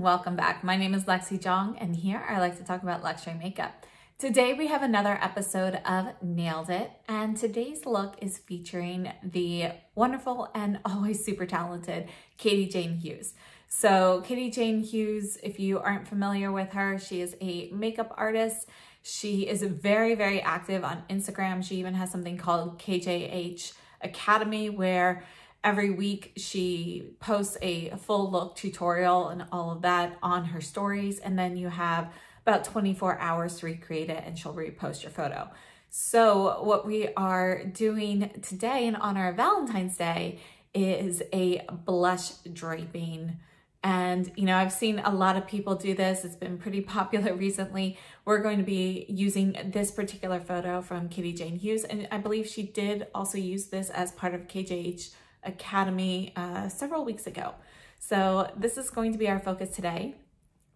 welcome back. My name is Lexi Jong, and here I like to talk about luxury makeup. Today we have another episode of Nailed It, and today's look is featuring the wonderful and always super talented Katie Jane Hughes. So Katie Jane Hughes, if you aren't familiar with her, she is a makeup artist. She is very, very active on Instagram. She even has something called KJH Academy, where every week she posts a full look tutorial and all of that on her stories. And then you have about 24 hours to recreate it and she'll repost your photo. So what we are doing today in honor of Valentine's Day is a blush draping. And, you know, I've seen a lot of people do this. It's been pretty popular recently. We're going to be using this particular photo from Katie Jane Hughes. And I believe she did also use this as part of KJH Academy several weeks ago. So this is going to be our focus today.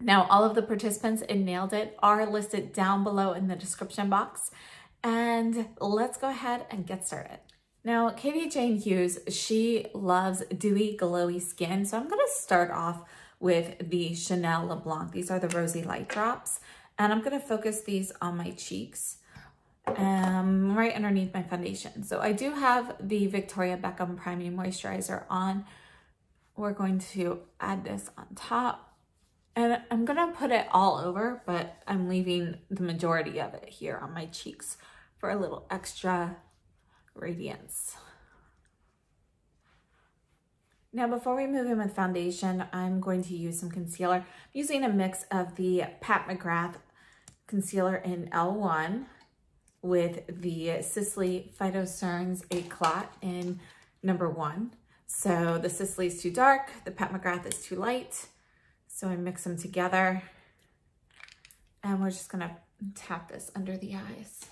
Now, all of the participants in Nailed It are listed down below in the description box. And let's go ahead and get started. Now, Katie Jane Hughes, she loves dewy, glowy skin. So I'm going to start off with the Chanel LeBlanc. These are the Rosy Light Drops. And I'm going to focus these on my cheeks. Right underneath my foundation. So I do have the Victoria Beckham Priming Moisturizer on. We're going to add this on top. And I'm going to put it all over, but I'm leaving the majority of it here on my cheeks for a little extra radiance. Now, before we move in with foundation, I'm going to use some concealer. I'm using a mix of the Pat McGrath concealer in L1 with the Sisley Phytocerns Éclat in number 1. So the Sisley is too dark, the Pat McGrath is too light. So I mix them together and we're just gonna tap this under the eyes.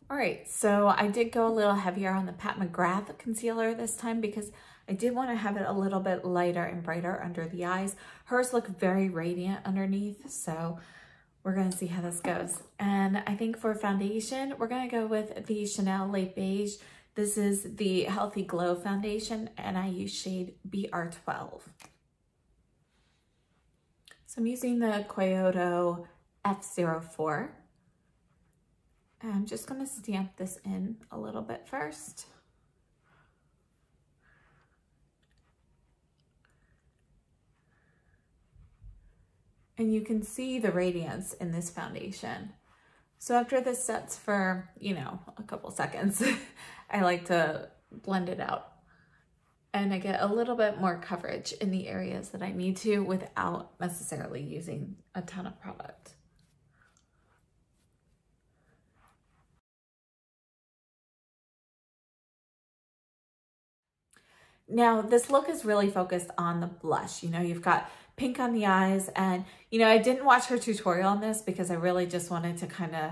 All right, so I did go a little heavier on the Pat McGrath concealer this time because I did want to have it a little bit lighter and brighter under the eyes. Hers look very radiant underneath, so we're going to see how this goes. And I think for foundation, we're going to go with the Chanel Lait Beige. This is the Healthy Glow foundation, and I use shade BR12. So I'm using the Kyoto F04. And I'm just going to stamp this in a little bit first. And you can see the radiance in this foundation. So after this sets for, you know, a couple seconds, I like to blend it out. And I get a little bit more coverage in the areas that I need to without necessarily using a ton of product. Now, this look is really focused on the blush. You know, you've got pink on the eyes, and, you know, I didn't watch her tutorial on this because I really just wanted to kind of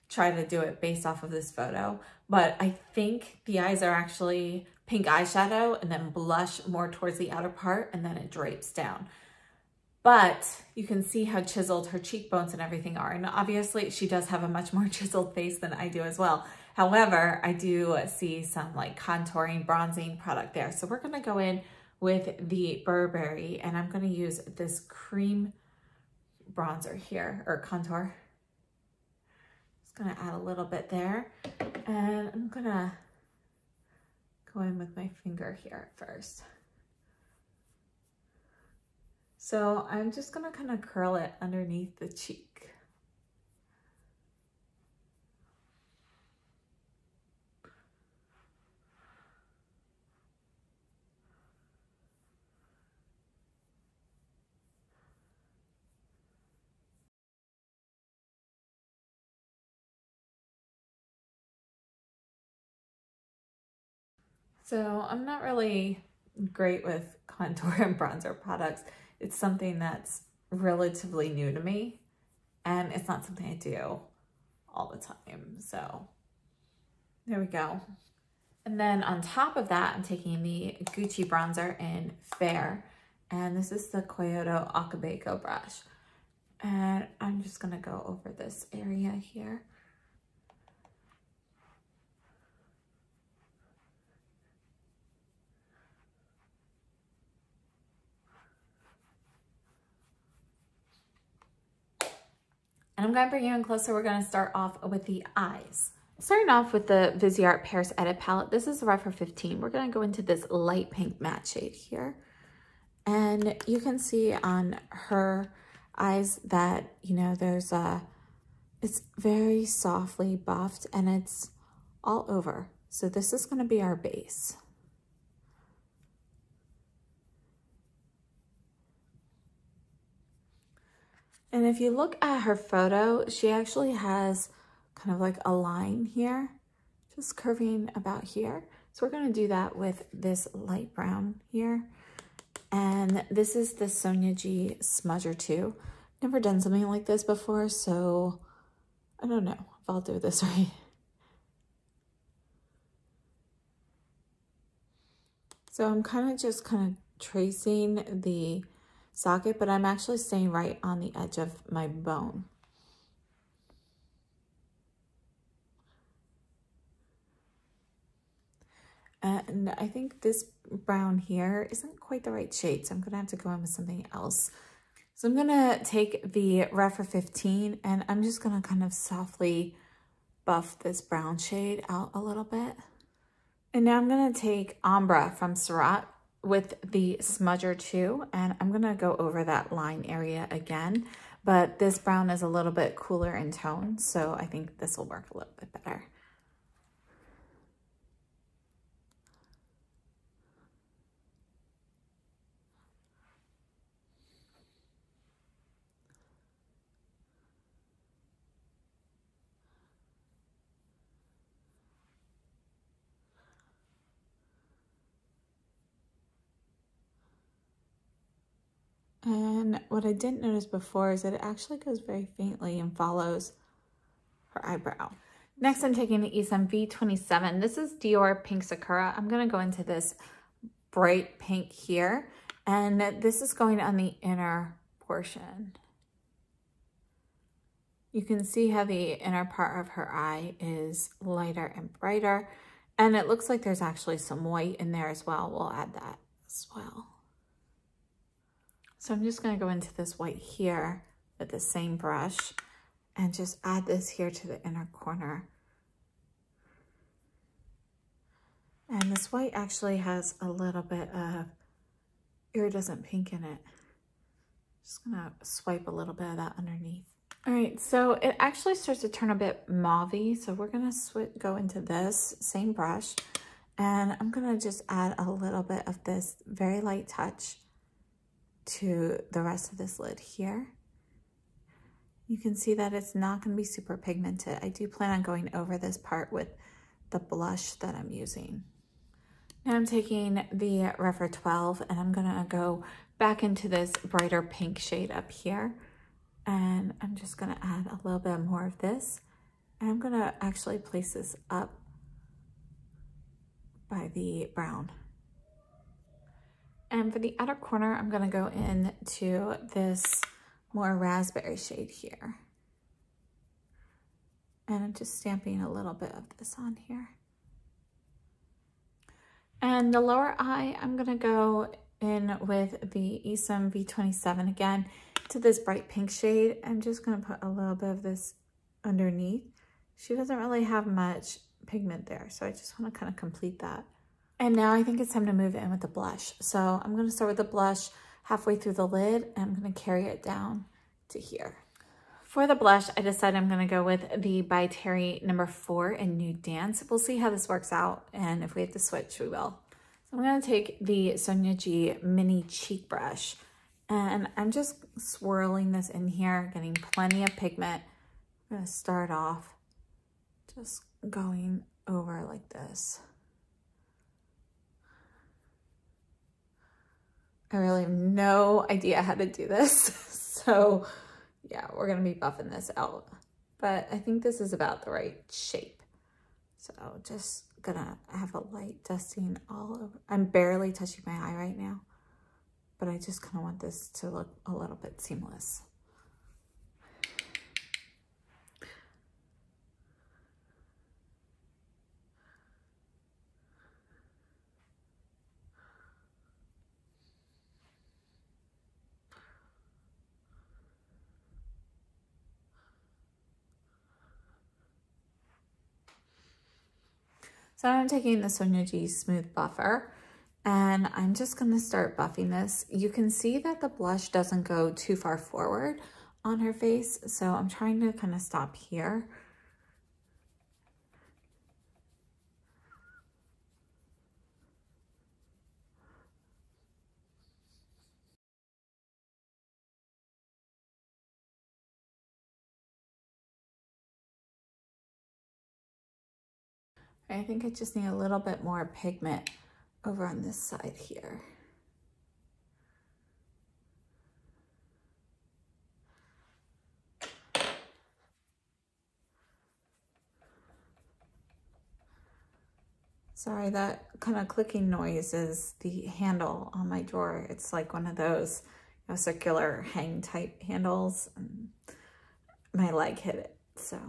try to do it based off of this photo. But I think the eyes are actually pink eyeshadow and then blush more towards the outer part, and then it drapes down. But you can see how chiseled her cheekbones and everything are. And obviously she does have a much more chiseled face than I do as well. However, I do see some like contouring, bronzing product there. So we're gonna go in with the Burberry, and I'm gonna use this cream bronzer here, or contour. Just gonna add a little bit there. And I'm gonna go in with my finger here first. So I'm just gonna kind of curl it underneath the cheek. So I'm not really great with contour and bronzer products. It's something that's relatively new to me, and it's not something I do all the time. So there we go. And then on top of that, I'm taking the Gucci bronzer in Fair, and this is the Kyoto Akabeko brush. And I'm just gonna go over this area here. And I'm gonna bring you in closer. We're gonna start off with the eyes. Starting off with the Viseart Paris Edit palette. This is the Refer 15. We're gonna go into this light pink matte shade here. And you can see on her eyes that, you know, there's it's very softly buffed and it's all over. So this is gonna be our base. And if you look at her photo, she actually has kind of like a line here, just curving about here. So we're gonna do that with this light brown here. And this is the Sonia G Smudger 2. Never done something like this before, so I don't know if I'll do this right. So I'm kind of tracing the socket, but I'm actually staying right on the edge of my bone. And I think this brown here isn't quite the right shade, so I'm gonna have to go in with something else. So I'm gonna take the Refer 15 and I'm just gonna kind of softly buff this brown shade out a little bit. And now I'm gonna take Ombre from Surratt with the Smudger 2, and I'm gonna go over that line area again, but this brown is a little bit cooler in tone, so I think this will work a little bit better. And what I didn't notice before is that it actually goes very faintly and follows her eyebrow. Next, I'm taking the Esom V27. This is Dior Pink Sakura. I'm gonna go into this bright pink here, and this is going on the inner portion. You can see how the inner part of her eye is lighter and brighter, and it looks like there's actually some white in there as well. We'll add that as well. So I'm just gonna go into this white here with the same brush and just add this here to the inner corner. And this white actually has a little bit of iridescent pink in it. Just gonna swipe a little bit of that underneath. All right, so it actually starts to turn a bit mauvey, so we're gonna go into this same brush, and I'm gonna just add a little bit of this very light touch to the rest of this lid here. You can see that it's not going to be super pigmented. I do plan on going over this part with the blush that I'm using. Now I'm taking the Refer 12 and I'm going to go back into this brighter pink shade up here. And I'm just going to add a little bit more of this. And I'm going to actually place this up by the brown. And for the outer corner, I'm gonna go into this more raspberry shade here. And I'm just stamping a little bit of this on here. And the lower eye, I'm gonna go in with the Esom V27 again to this bright pink shade. I'm just gonna put a little bit of this underneath. She doesn't really have much pigment there, so I just wanna kind of complete that. And now I think it's time to move in with the blush. So I'm gonna start with the blush halfway through the lid and I'm gonna carry it down to here. For the blush, I decided I'm gonna go with the By Terry number 4 in Nude Dance. We'll see how this works out, and if we have to switch, we will. So I'm gonna take the Sonia G mini cheek brush and I'm just swirling this in here, getting plenty of pigment. I'm gonna start off just going over like this. I really have no idea how to do this. So yeah, we're gonna be buffing this out. But I think this is about the right shape. So just gonna have a light dusting all over. I'm barely touching my eye right now, but I just kind of want this to look a little bit seamless. So I'm taking the Sonia G Smooth Buffer, and I'm just going to start buffing this. You can see that the blush doesn't go too far forward on her face, so I'm trying to kind of stop here. I think I just need a little bit more pigment over on this side here. Sorry, that kind of clicking noise is the handle on my drawer. It's like one of those, you know, circular hang type handles, and my leg hit it, so.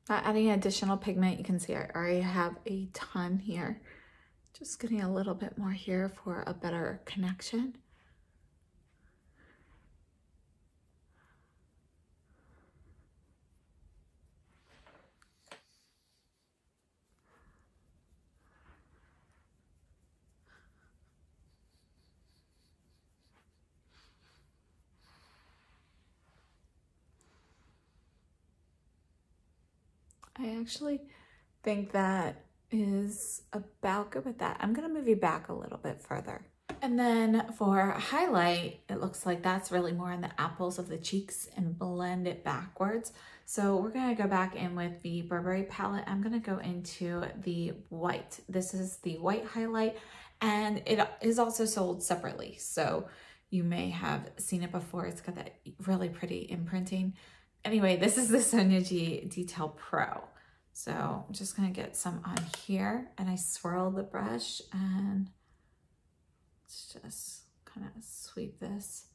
Adding additional pigment, you can see I already have a ton here. Just getting a little bit more here for a better connection. I actually think that is about good with that. I'm gonna move you back a little bit further. And then for highlight, it looks like that's really more on the apples of the cheeks and blend it backwards. So we're gonna go back in with the Burberry palette. I'm gonna go into the white. This is the white highlight, and it is also sold separately. So you may have seen it before. It's got that really pretty imprinting. Anyway, this is the Sonia G Detail Pro. So I'm just gonna get some on here, and I swirl the brush, and let's just kind of sweep this.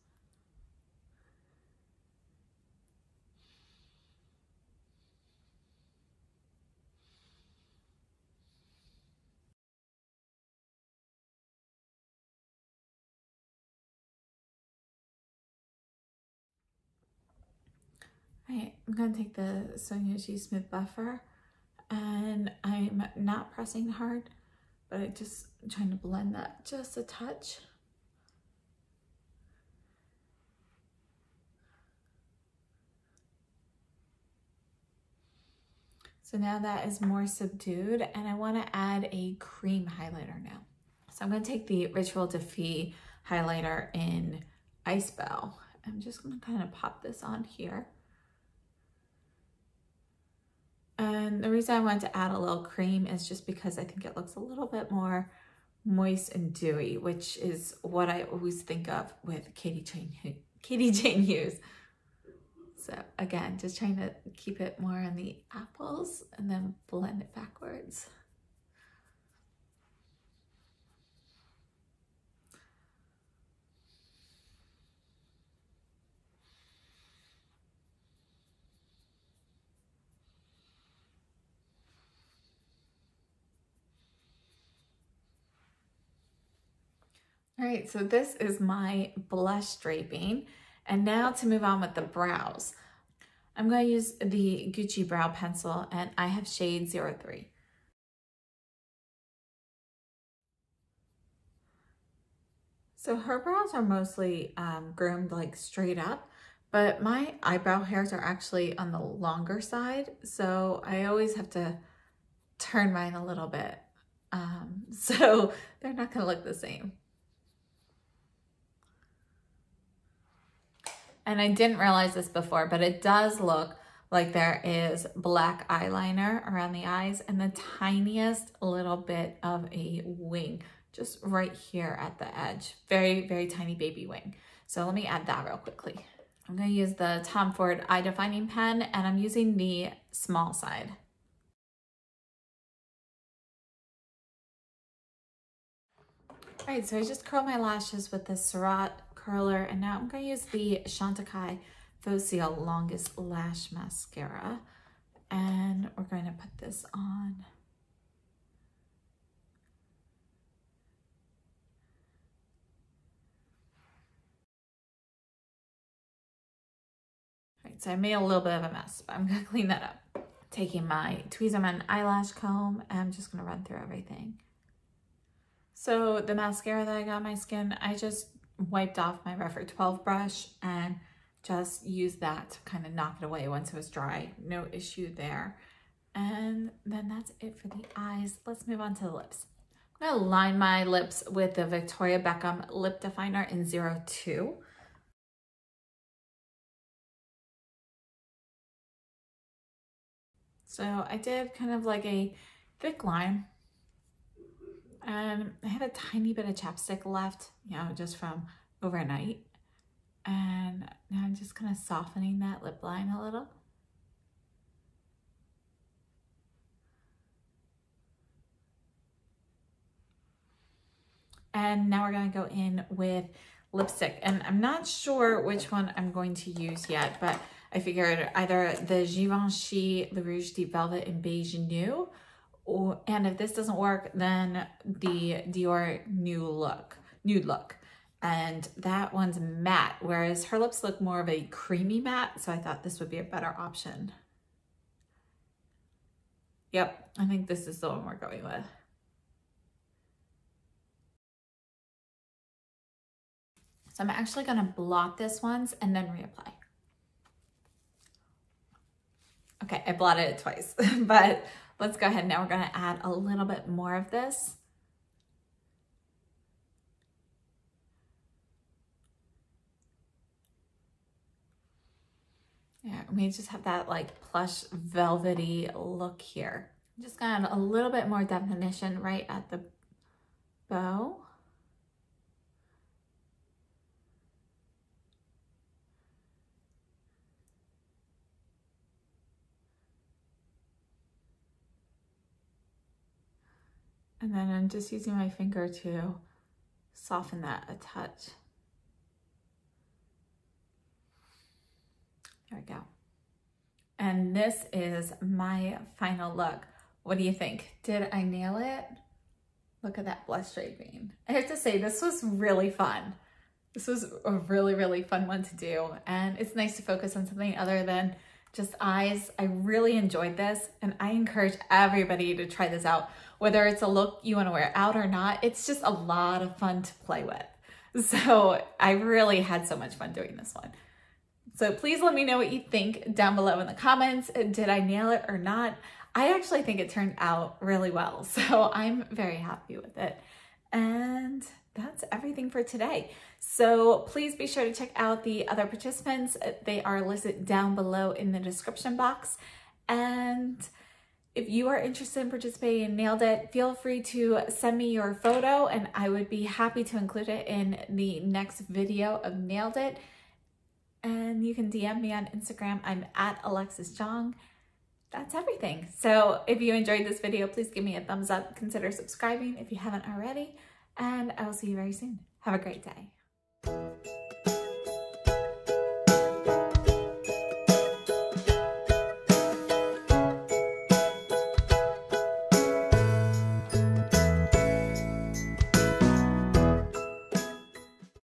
All right, I'm gonna take the Sonia G Smooth Buffer, and I'm not pressing hard, but I'm just trying to blend that just a touch. So now that is more subdued, and I want to add a cream highlighter now. So I'm going to take the Ritual Defy highlighter in Ice Bell. I'm just going to kind of pop this on here. And the reason I wanted to add a little cream is just because I think it looks a little bit more moist and dewy, which is what I always think of with Katie Jane Hughes. So again, just trying to keep it more on the apples and then blend it backwards. All right, so this is my blush draping. And now to move on with the brows. I'm going to use the Gucci brow pencil, and I have shade 03. So her brows are mostly groomed like straight up, but my eyebrow hairs are actually on the longer side. So I always have to turn mine a little bit. So they're not going to look the same. And I didn't realize this before, but it does look like there is black eyeliner around the eyes and the tiniest little bit of a wing just right here at the edge. Very, very tiny baby wing. So let me add that real quickly. I'm going to use the Tom Ford eye defining pen, and I'm using the small side. All right, so I just curl my lashes with the Surratt curler, and now I'm going to use the Chantecaille Faux Seal Longest Lash Mascara, and we're going to put this on right, so I made a little bit of a mess, but I'm gonna clean that up. Taking my Tweezerman eyelash comb, and I'm just gonna run through everything. So the mascara that I got on my skin, I just wiped off my Refer 12 brush and just used that to kind of knock it away once it was dry. No issue there. And then that's it for the eyes. Let's move on to the lips. I'm gonna line my lips with the Victoria Beckham Lip Definer in 02. So I did kind of like a thick line, and I had a tiny bit of chapstick left, you know, just from overnight. And now I'm just kind of softening that lip line a little. And now we're gonna go in with lipstick. And I'm not sure which one I'm going to use yet, but I figured either the Givenchy Le Rouge Deep Velvet in Beige Nude, and if this doesn't work, then the Dior Nude look. And that one's matte, whereas her lips look more of a creamy matte, so I thought this would be a better option. Yep, I think this is the one we're going with. So I'm actually gonna blot this once and then reapply. Okay, I blotted it twice, but let's go ahead. Now we're gonna add a little bit more of this. Yeah, we just have that like plush velvety look here. I'm just gonna add a little bit more definition right at the bow. And then I'm just using my finger to soften that a touch. There we go. And this is my final look. What do you think? Did I nail it? Look at that blush draping. I have to say, this was really fun. This was a really, really fun one to do. And it's nice to focus on something other than just eyes. I really enjoyed this, and I encourage everybody to try this out. Whether it's a look you want to wear out or not, it's just a lot of fun to play with. So I really had so much fun doing this one. So please let me know what you think down below in the comments. Did I nail it or not? I actually think it turned out really well, so I'm very happy with it. And that's everything for today. So please be sure to check out the other participants. They are listed down below in the description box. And if you are interested in participating in Nailed It, feel free to send me your photo and I would be happy to include it in the next video of Nailed It. And you can DM me on Instagram. I'm at AlexisJong. That's everything. So if you enjoyed this video, please give me a thumbs up. Consider subscribing if you haven't already. And I will see you very soon. Have a great day.